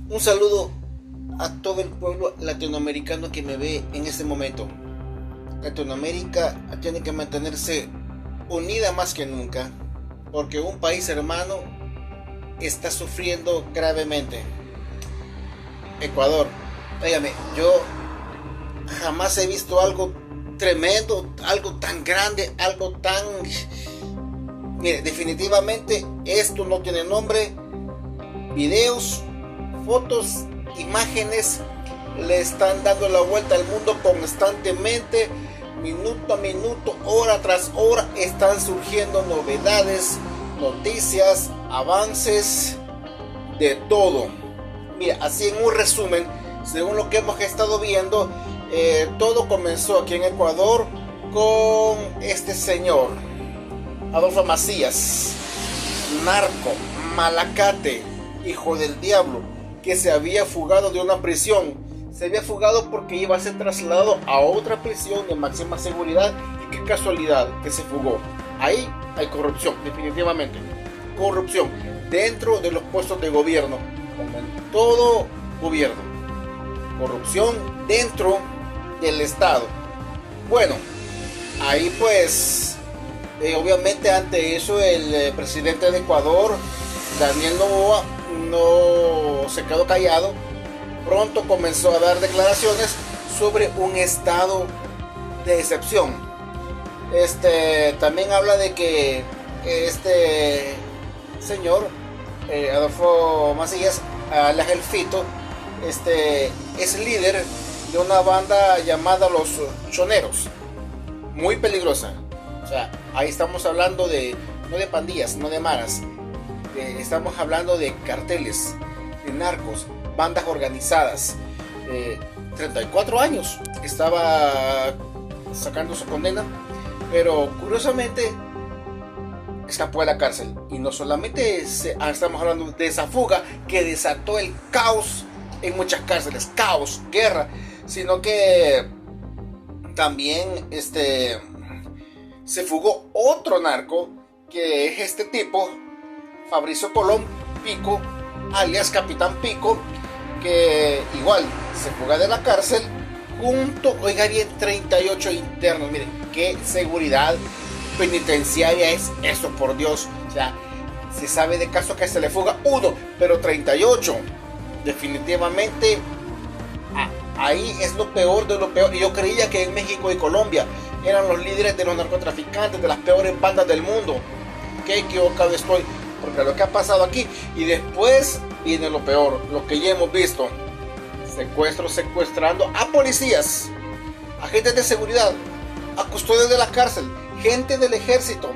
Un saludo a todo el pueblo latinoamericano que me ve en este momento. Latinoamérica tiene que mantenerse unida más que nunca, porque un país hermano está sufriendo gravemente. Ecuador, dígame, yo jamás he visto algo tremendo, algo tan grande, algo tan... Mire, definitivamente esto no tiene nombre. Videos, fotos, imágenes le están dando la vuelta al mundo constantemente, minuto a minuto, hora tras hora están surgiendo novedades, noticias, avances, de todo. Mira, así en un resumen, según lo que hemos estado viendo, todo comenzó aquí en Ecuador con este señor, Adolfo Macías, narco, malacate, hijo del diablo, que se había fugado de una prisión. Se había fugado porque iba a ser trasladado a otra prisión de máxima seguridad, y qué casualidad que se fugó. Ahí hay corrupción, definitivamente. Corrupción dentro de los puestos de gobierno, como en todo gobierno. Corrupción dentro del Estado. Bueno, ahí pues, obviamente ante eso el presidente de Ecuador, Daniel Noboa, no se quedó callado. Pronto comenzó a dar declaraciones sobre un estado de excepción. También habla de que este señor, Adolfo Macías, alias El Fito, es líder de una banda llamada Los Choneros, muy peligrosa. O sea, ahí estamos hablando de, no de pandillas, no de maras, estamos hablando de carteles, de narcos, bandas organizadas. 34 años estaba sacando su condena, pero curiosamente escapó de la cárcel. Y no solamente estamos hablando de esa fuga que desató el caos en muchas cárceles, caos, guerra, sino que también se fugó otro narco, que es este tipo, Fabricio Colón Pico, alias Capitán Pico, que igual se fuga de la cárcel junto, oiga bien, 38 internos. Miren, qué seguridad penitenciaria es eso, por Dios. O sea, se sabe de caso que se le fuga uno, pero 38, definitivamente ahí es lo peor de lo peor. Y yo creía que en México y Colombia eran los líderes de los narcotraficantes, de las peores bandas del mundo. Qué equivocado estoy, porque lo que ha pasado aquí, y después viene lo peor, lo que ya hemos visto: secuestros, secuestrando a policías, agentes de seguridad, a custodios de la cárcel, gente del ejército,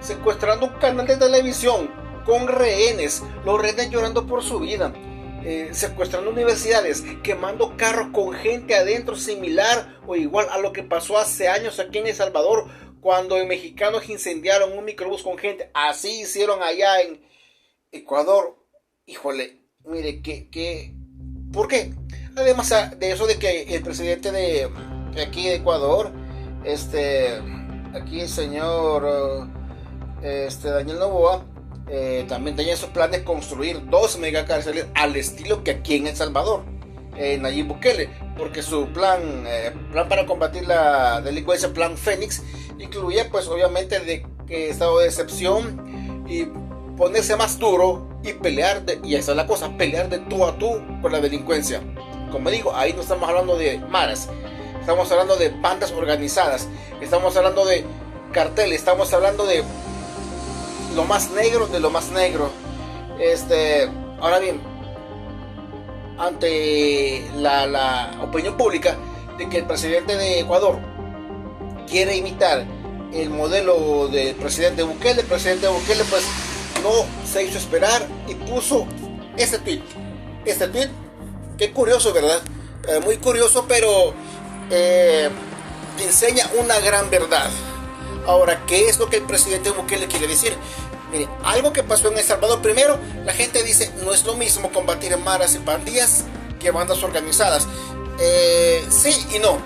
secuestrando un canal de televisión con rehenes, los rehenes llorando por su vida, secuestrando universidades, quemando carros con gente adentro, similar o igual a lo que pasó hace años aquí en El Salvador, cuando los mexicanos incendiaron un microbús con gente. Así hicieron allá en Ecuador. Híjole, mire, ¿por qué? Además de eso, de que el presidente de aquí de Ecuador, aquí el señor Daniel Noboa, también tenía esos planes de construir 2 megacárceles al estilo que aquí en El Salvador, Nayib Bukele, porque su plan para combatir la delincuencia, plan Fénix, incluía pues obviamente estado de excepción y ponerse más duro y pelear, y esa es la cosa, pelear de tú a tú con la delincuencia. Como digo, ahí no estamos hablando de maras, estamos hablando de bandas organizadas, estamos hablando de carteles, estamos hablando de lo más negro de lo más negro. Ahora bien, ante la opinión pública de que el presidente de Ecuador quiere imitar el modelo del presidente Bukele, el presidente Bukele pues no se hizo esperar y puso este tweet, qué curioso, ¿verdad? Muy curioso, pero enseña una gran verdad. Ahora, ¿qué es lo que el presidente Bukele quiere decir? Mire, algo que pasó en El Salvador. Primero, la gente dice, no es lo mismo combatir maras y pandillas que bandas organizadas. Sí y no.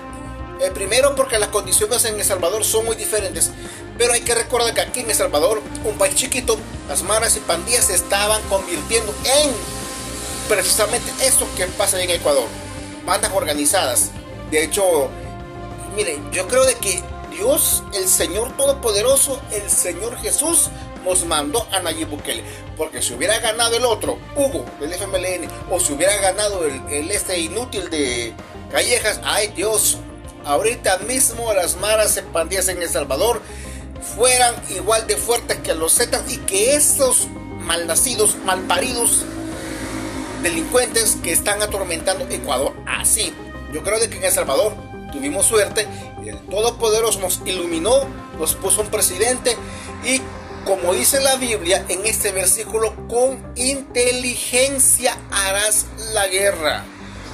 Primero, porque las condiciones en El Salvador son muy diferentes. Pero hay que recordar que aquí en El Salvador, un país chiquito, las maras y pandillas se estaban convirtiendo en precisamente eso que pasa en Ecuador. Bandas organizadas. De hecho, mire, yo creo de que Dios, el Señor Todopoderoso, el Señor Jesús, nos mandó a Nayib Bukele. Porque si hubiera ganado el otro, Hugo, del FMLN, o si hubiera ganado el inútil de Callejas, ay Dios, ahorita mismo las maras y pandillas en El Salvador fueran igual de fuertes que los Zetas, y que estos malnacidos, malparidos delincuentes que están atormentando Ecuador así. Yo creo de que en El Salvador tuvimos suerte, el Todopoderoso nos iluminó, nos puso un presidente, y como dice la Biblia en este versículo, con inteligencia harás la guerra.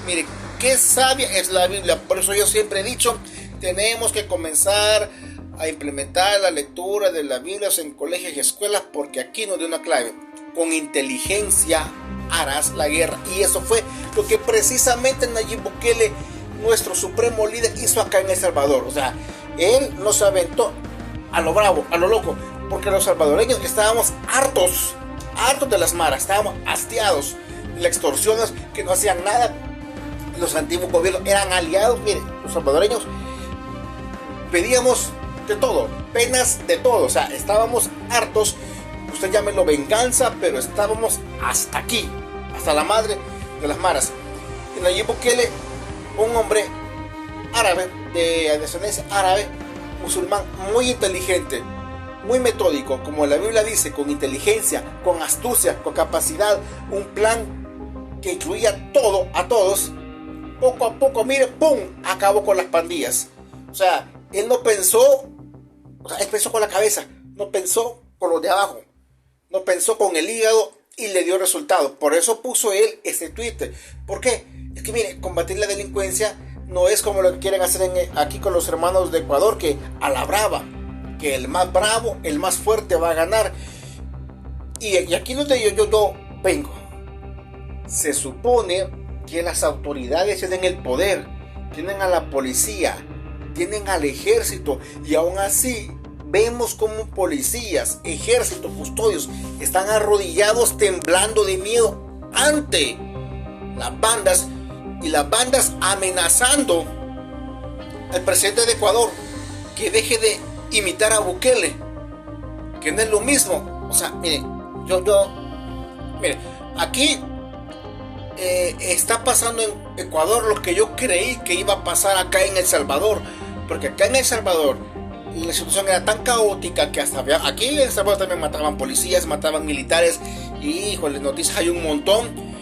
Mire, qué sabia es la Biblia. Por eso yo siempre he dicho, tenemos que comenzar a implementar la lectura de la Biblia en colegios y escuelas, porque aquí nos dio una clave: con inteligencia harás la guerra. Y eso fue lo que precisamente Nayib Bukele, nuestro supremo líder, hizo acá en El Salvador. O sea, él nos aventó a lo bravo, a lo loco, porque los salvadoreños estábamos hartos de las maras, estábamos hastiados de las extorsiones que no hacían nada. Los antiguos gobiernos eran aliados. Mire, los salvadoreños pedíamos de todo, penas de todo. O sea, estábamos hartos, usted llámelo venganza, pero estábamos hasta aquí, hasta la madre de las maras. Y Nayib Bukele, un hombre árabe, de descendencia árabe, musulmán, muy inteligente, muy metódico, como la Biblia dice, con inteligencia, con astucia, con capacidad, un plan que incluía todo, a todos. Poco a poco, mire, ¡pum!, acabó con las pandillas. O sea, él no pensó, él pensó con la cabeza, no pensó con los de abajo, no pensó con el hígado, y le dio resultado. Por eso puso él este tweet. ¿Por qué? Es que mire, combatir la delincuencia no es como lo que quieren hacer aquí con los hermanos de Ecuador, que a la brava, que el más bravo, el más fuerte va a ganar. Y aquí es donde yo vengo. Se supone que las autoridades tienen el poder, tienen a la policía, tienen al ejército, y aún así vemos como policías, ejército, custodios están arrodillados, temblando de miedo ante las bandas, y las bandas amenazando al presidente de Ecuador que deje de imitar a Bukele, que no es lo mismo. O sea, mire, mire, aquí está pasando en Ecuador lo que yo creí que iba a pasar acá en El Salvador, porque acá en El Salvador la situación era tan caótica que hasta aquí en El Salvador también mataban policías, mataban militares, y híjole, noticias hay un montón,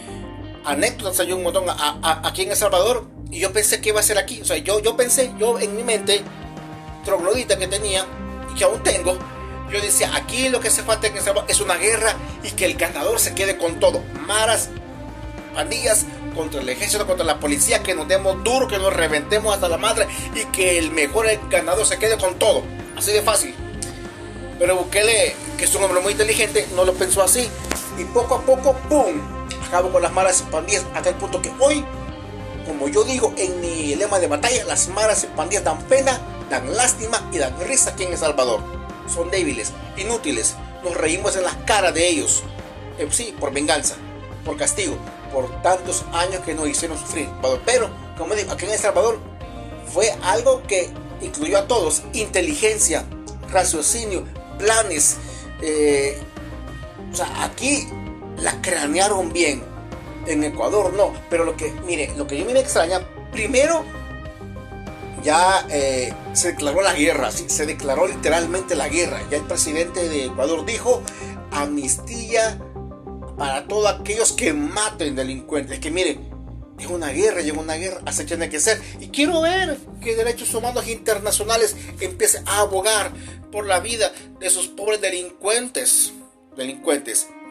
anécdotas hay un montón aquí en El Salvador. Y yo pensé que iba a ser aquí. O sea, yo pensé, yo en mi mente troglodita que tenía y que aún tengo, yo decía, aquí lo que hace falta en El Salvador es una guerra, y que el ganador se quede con todo. Maras, pandillas contra el ejército, contra la policía, que nos demos duro, que nos reventemos hasta la madre, y que el ganador se quede con todo. Así de fácil. Pero Bukele, que es un hombre muy inteligente, no lo pensó así, y poco a poco, ¡pum!, acabó con las maras y pandillas, hasta el punto que hoy, como yo digo en mi lema de batalla, las maras y pandillas dan pena, dan lástima y dan risa aquí en El Salvador. Son débiles, inútiles, nos reímos en las caras de ellos. Sí, por venganza, por castigo, por tantos años que nos hicieron sufrir. Pero, como digo, aquí en El Salvador fue algo que incluyó a todos: inteligencia, raciocinio, planes. O sea, aquí la cranearon bien. En Ecuador no. Pero lo que a mí me extraña, primero ya se declaró la guerra, ¿sí? Se declaró literalmente la guerra. Ya el presidente de Ecuador dijo: amnistía para todos aquellos que maten delincuentes. Que mire, es una guerra, así tiene que ser. Y quiero ver que derechos humanos internacionales empiecen a abogar por la vida de esos pobres delincuentes,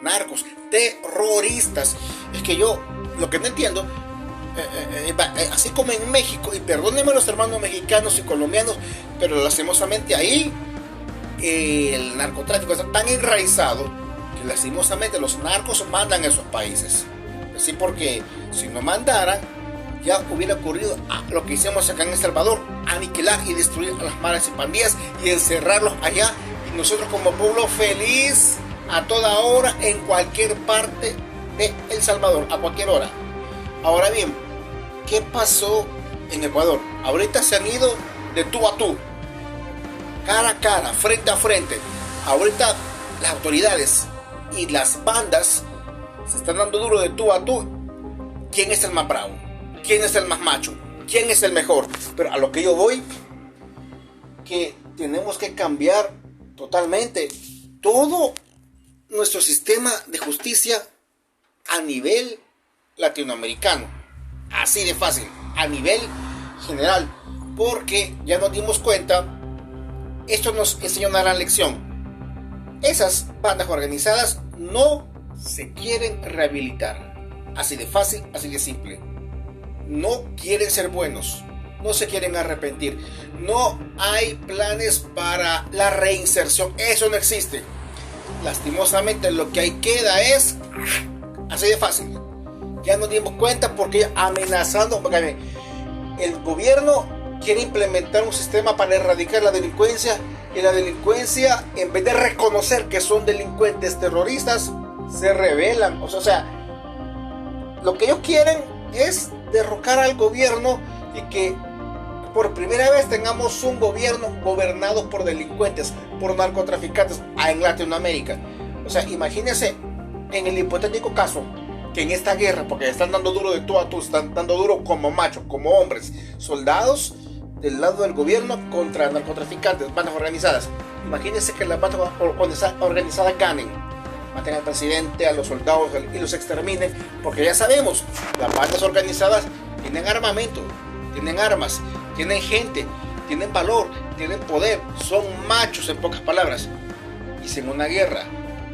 narcos, terroristas. Es que yo lo que no entiendo, así como en México, y perdónenme los hermanos mexicanos y colombianos, pero lastimosamente ahí el narcotráfico está tan enraizado que lastimosamente los narcos mandan a esos países. Así, porque si no mandaran, ya hubiera ocurrido lo que hicimos acá en El Salvador: aniquilar y destruir a las maras y pandillas y encerrarlos allá, y nosotros como pueblo feliz a toda hora, en cualquier parte de El Salvador a cualquier hora. Ahora bien, ¿qué pasó en Ecuador? Ahorita se han ido de tú a tú, cara a cara, frente a frente. Ahorita las autoridades y las bandas se están dando duro de tú a tú. ¿Quién es el más bravo? ¿Quién es el más macho? ¿Quién es el mejor? Pero a lo que yo voy, que tenemos que cambiar totalmente todo nuestro sistema de justicia a nivel latinoamericano. Así de fácil, a nivel general. Porque ya nos dimos cuenta, esto nos enseñó una gran lección. Esas bandas organizadas no se quieren rehabilitar. Así de fácil, así de simple. No quieren ser buenos, no se quieren arrepentir. No hay planes para la reinserción, eso no existe. Lastimosamente lo que ahí queda es así de fácil. Ya nos dimos cuenta porque amenazando, el gobierno quiere implementar un sistema para erradicar la delincuencia, y la delincuencia, en vez de reconocer que son delincuentes terroristas, se rebelan. O sea, lo que ellos quieren es derrocar al gobierno y que por primera vez tengamos un gobierno gobernado por delincuentes, por narcotraficantes en Latinoamérica. O sea, imagínense en el hipotético caso que en esta guerra, porque están dando duro de tú a tú, están dando duro como machos, como hombres, soldados del lado del gobierno contra narcotraficantes, bandas organizadas. Imagínense que las bandas organizadas ganen, maten al presidente, a los soldados y los exterminen, porque ya sabemos, las bandas organizadas tienen armamento, tienen armas, tienen gente, tienen valor, tienen poder, son machos en pocas palabras. Y si en una guerra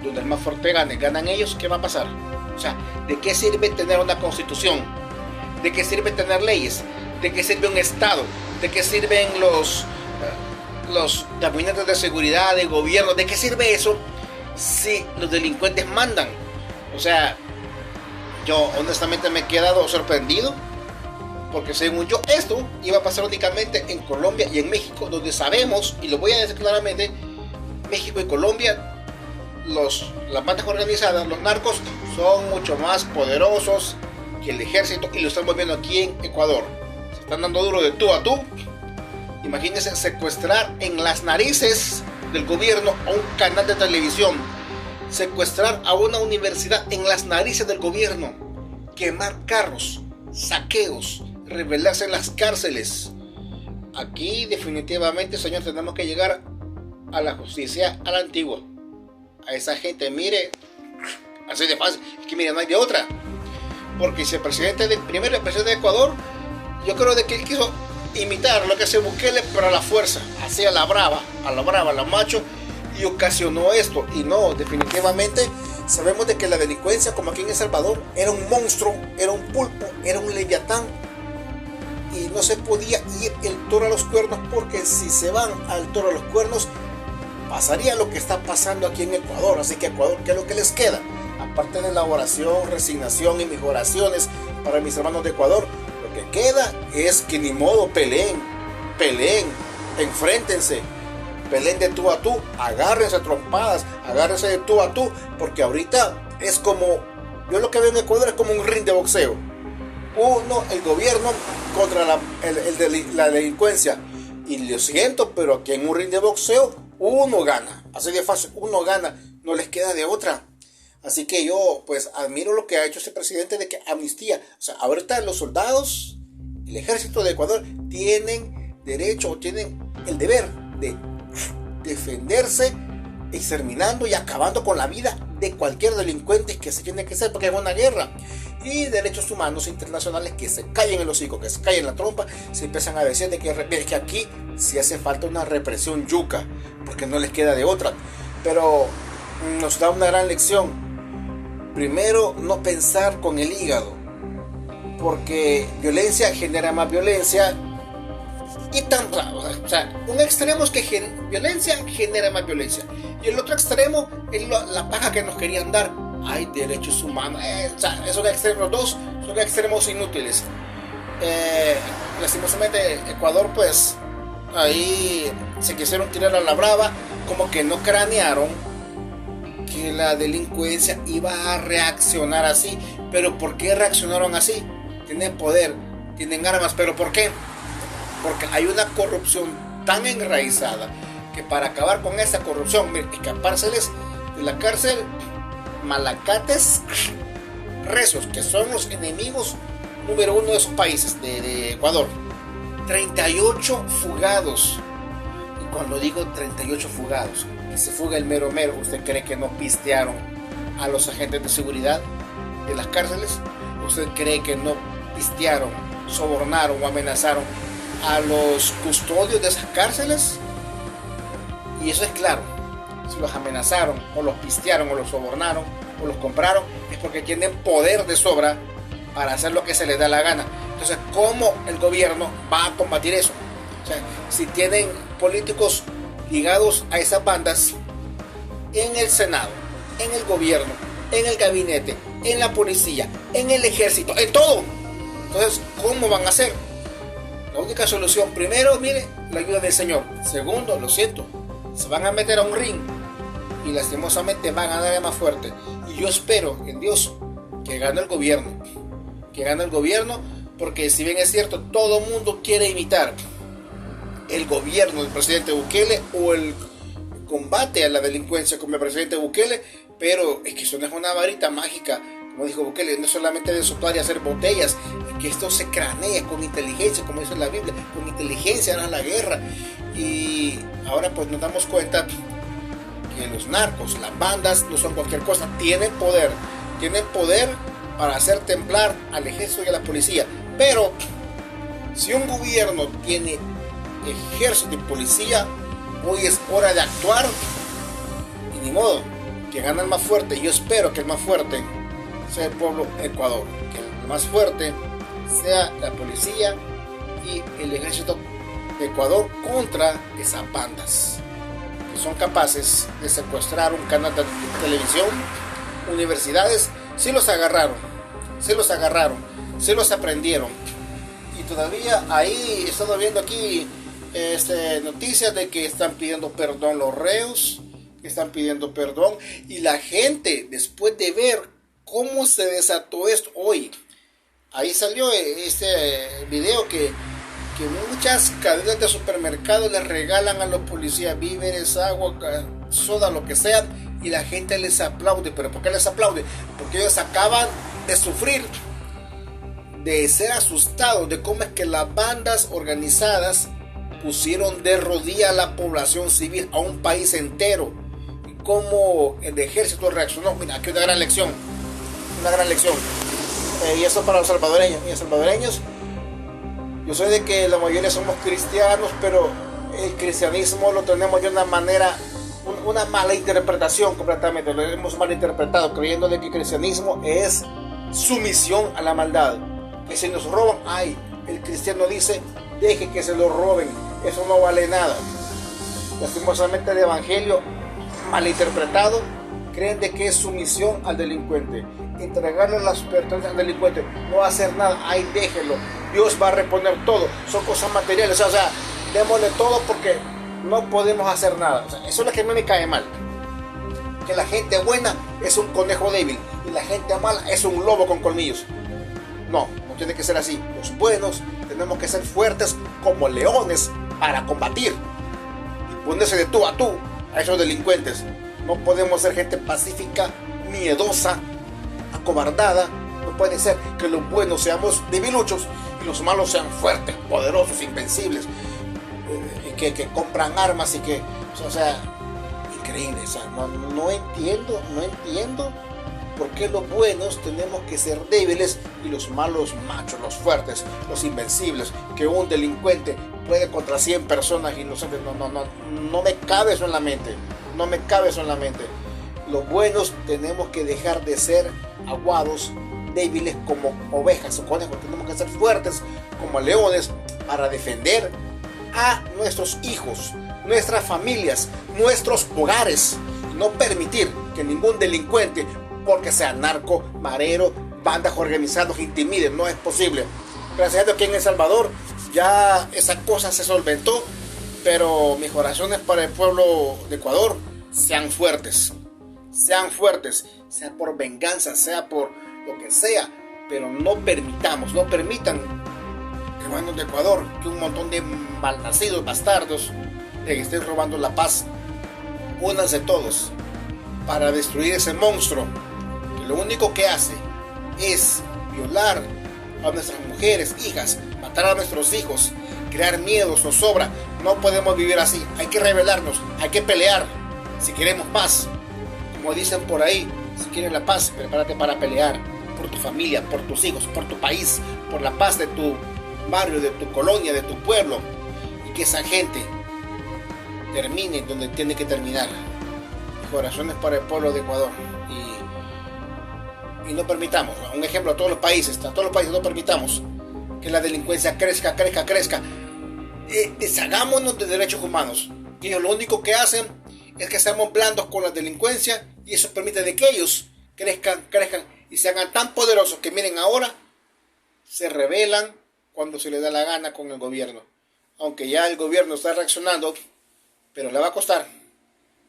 donde el más fuerte gane, ganan ellos, ¿qué va a pasar? O sea, ¿de qué sirve tener una constitución? ¿De qué sirve tener leyes? ¿De qué sirve un estado? ¿De qué sirven los gabinetes de seguridad, de gobierno? ¿De qué sirve eso si los delincuentes mandan? O sea, yo honestamente me he quedado sorprendido, porque según yo esto iba a pasar únicamente en Colombia y en México, donde sabemos, y lo voy a decir claramente, México y Colombia, las bandas organizadas, los narcos, son mucho más poderosos que el ejército, y lo estamos viendo aquí en Ecuador. Se están dando duro de tú a tú. Imagínense secuestrar en las narices del gobierno a un canal de televisión, secuestrar a una universidad en las narices del gobierno, quemar carros, saqueos, rebelarse en las cárceles. Aquí definitivamente, señor, tenemos que llegar a la justicia a la antigua. A esa gente, mire, así de fácil, es que mire, no hay de otra. Porque si el presidente el presidente de Ecuador, yo creo de que él quiso imitar lo que hace Bukele, pero a la fuerza, así a la brava, a la macho, y ocasionó esto. Y no, definitivamente sabemos de que la delincuencia, como aquí en El Salvador, era un monstruo, era un pulpo, era un leviatán, y no se podía ir el toro a los cuernos, porque si se van al toro a los cuernos pasaría lo que está pasando aquí en Ecuador. Así que Ecuador, ¿qué es lo que les queda? Aparte de la oración, resignación y mis oraciones para mis hermanos de Ecuador, lo que queda es que ni modo, peleen, enfréntense, peleen de tú a tú, agárrense a trompadas, agárrense de tú a tú, porque ahorita es como, yo lo que veo en Ecuador es como un ring de boxeo. Uno, el gobierno contra la delincuencia, y lo siento, pero aquí en un ring de boxeo uno gana, así de fácil, uno gana, no les queda de otra. Así que yo pues admiro lo que ha hecho ese presidente de que amnistía. O sea, ahorita los soldados, el ejército de Ecuador tienen derecho o tienen el deber de defenderse, exterminando y acabando con la vida de cualquier delincuente que se tiene que hacer, porque es una guerra. Y derechos humanos internacionales que se callen el hocico, que se callen la trompa, se empiezan a decir de que aquí sí hace falta una represión yuca, porque no les queda de otra. Pero nos da una gran lección. Primero, no pensar con el hígado, porque violencia genera más violencia. Y tan raro, o sea, un extremo es que violencia genera más violencia, y el otro extremo es la paja que nos querían dar. Hay derechos humanos, o sea, esos extremos dos son extremos inútiles. Lastimosamente Ecuador, pues ahí se quisieron tirar a la brava, como que no cranearon que la delincuencia iba a reaccionar así. Pero ¿por qué reaccionaron así? Tienen poder, tienen armas, pero ¿por qué? Porque hay una corrupción tan enraizada que para acabar con esa corrupción, escapárseles de la cárcel malacates rezos, que son los enemigos número uno de esos países, de Ecuador. 38 fugados. Y cuando digo 38 fugados, que se fuga el mero mero, ¿usted cree que no pistearon a los agentes de seguridad de las cárceles? ¿Usted cree que no pistearon, sobornaron o amenazaron a los custodios de esas cárceles? Y eso es claro. Si los amenazaron, o los pistearon, o los sobornaron, o los compraron, es porque tienen poder de sobra para hacer lo que se les da la gana. Entonces, ¿cómo el gobierno va a combatir eso? O sea, si tienen políticos ligados a esas bandas en el Senado, en el gobierno, en el gabinete, en la policía, en el ejército, en todo. Entonces, ¿cómo van a hacer? La única solución, primero, mire, la ayuda del Señor. Segundo, lo siento, se van a meter a un ring y lastimosamente van a ganar más fuerte. Y yo espero en Dios que gane el gobierno. Que gane el gobierno, porque si bien es cierto, todo el mundo quiere imitar el gobierno del presidente Bukele o el combate a la delincuencia como el presidente Bukele, pero es que eso no es una varita mágica. Como dijo Bukele, no es solamente de soplar y hacer botellas, es que esto se cranea con inteligencia, como dice la Biblia, con inteligencia harás la guerra. Y ahora pues nos damos cuenta que los narcos, las bandas, no son cualquier cosa, tienen poder para hacer temblar al ejército y a la policía. Pero si un gobierno tiene ejército y policía, hoy es hora de actuar y ni modo, que gane el más fuerte. Yo espero que el más fuerte sea el pueblo de Ecuador, que el más fuerte sea la policía y el ejército de Ecuador contra esas bandas que son capaces de secuestrar un canal de televisión, universidades. Sí los agarraron, sí los aprendieron. Y todavía ahí he estado viendo aquí noticias de que están pidiendo perdón los reos, que están pidiendo perdón. Y la gente, después de ver cómo se desató esto hoy, ahí salió este video que muchas cadenas de supermercados les regalan a los policías víveres, agua, soda, lo que sea, y la gente les aplaude. ¿Pero por qué les aplaude? Porque ellos acaban de sufrir, de ser asustados de cómo es que las bandas organizadas pusieron de rodillas a la población civil, a un país entero, y cómo el ejército reaccionó. Mira, aquí una gran lección, y eso para los salvadoreños. Y los salvadoreños, yo sé de que la mayoría somos cristianos, pero el cristianismo lo tenemos de una manera, una mala interpretación completamente. Lo hemos malinterpretado, creyendo de que el cristianismo es sumisión a la maldad. Que si nos roban, ay, el cristiano dice, deje que se lo roben, eso no vale nada. Lastimosamente el evangelio malinterpretado, creen de que es sumisión al delincuente, entregarle las pertenencias al delincuente, no hacer nada, ay, déjelo, Dios va a reponer todo, son cosas materiales, o sea, démosle todo porque no podemos hacer nada. O sea, eso es lo que a mí me cae mal, que la gente buena es un conejo débil y la gente mala es un lobo con colmillos. No tiene que ser así. Los buenos tenemos que ser fuertes como leones para combatir y ponerse de tú a tú a esos delincuentes. No podemos ser gente pacífica, miedosa, acobardada. No puede ser que los buenos seamos debiluchos y los malos sean fuertes, poderosos, invencibles, que compran armas y que, o sea, increíble. O sea, no entiendo por qué los buenos tenemos que ser débiles y los malos machos, los fuertes, los invencibles, que un delincuente puede contra 100 personas inocentes. No me cabe eso en la mente. Los buenos tenemos que dejar de ser aguados, débiles como ovejas o conejos. Tenemos que ser fuertes como leones para defender a nuestros hijos, nuestras familias, nuestros hogares, y no permitir que ningún delincuente, porque sea narco, marero, bandas organizadas, intimiden. No es posible. Gracias a Dios que en El Salvador ya esa cosa se solventó, pero mis oraciones para el pueblo de Ecuador: sean fuertes, sean fuertes, sea por venganza, sea por lo que sea, pero no permitan, hermanos de Ecuador, que un montón de malnacidos bastardos le estén robando la paz. Únanse todos para destruir ese monstruo que lo único que hace es violar a nuestras mujeres, hijas, matar a nuestros hijos, crear miedo, zozobra. No podemos vivir así. Hay que rebelarnos, hay que pelear si queremos paz. Como dicen por ahí, si quieres la paz, prepárate para pelear por tu familia, por tus hijos, por tu país, por la paz de tu barrio, de tu colonia, de tu pueblo, y que esa gente termine donde tiene que terminar. Corazones para el pueblo de Ecuador. Y no permitamos, un ejemplo a todos los países no permitamos que la delincuencia crezca. Deshagámonos de derechos humanos. Ellos lo único que hacen es que seamos blandos con la delincuencia, y eso permite de que ellos crezcan y se hagan tan poderosos que miren ahora se rebelan cuando se les da la gana con el gobierno. Aunque ya el gobierno está reaccionando, pero le va a costar.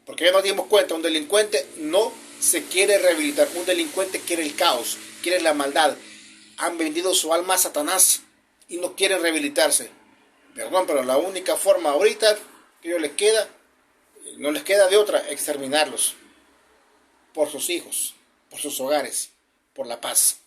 Porque ya nos dimos cuenta, un delincuente no se quiere rehabilitar, un delincuente quiere el caos, quiere la maldad. Han vendido su alma a Satanás y no quieren rehabilitarse. Perdón, pero la única forma ahorita que no les queda de otra, exterminarlos. Por sus hijos, por sus hogares, por la paz.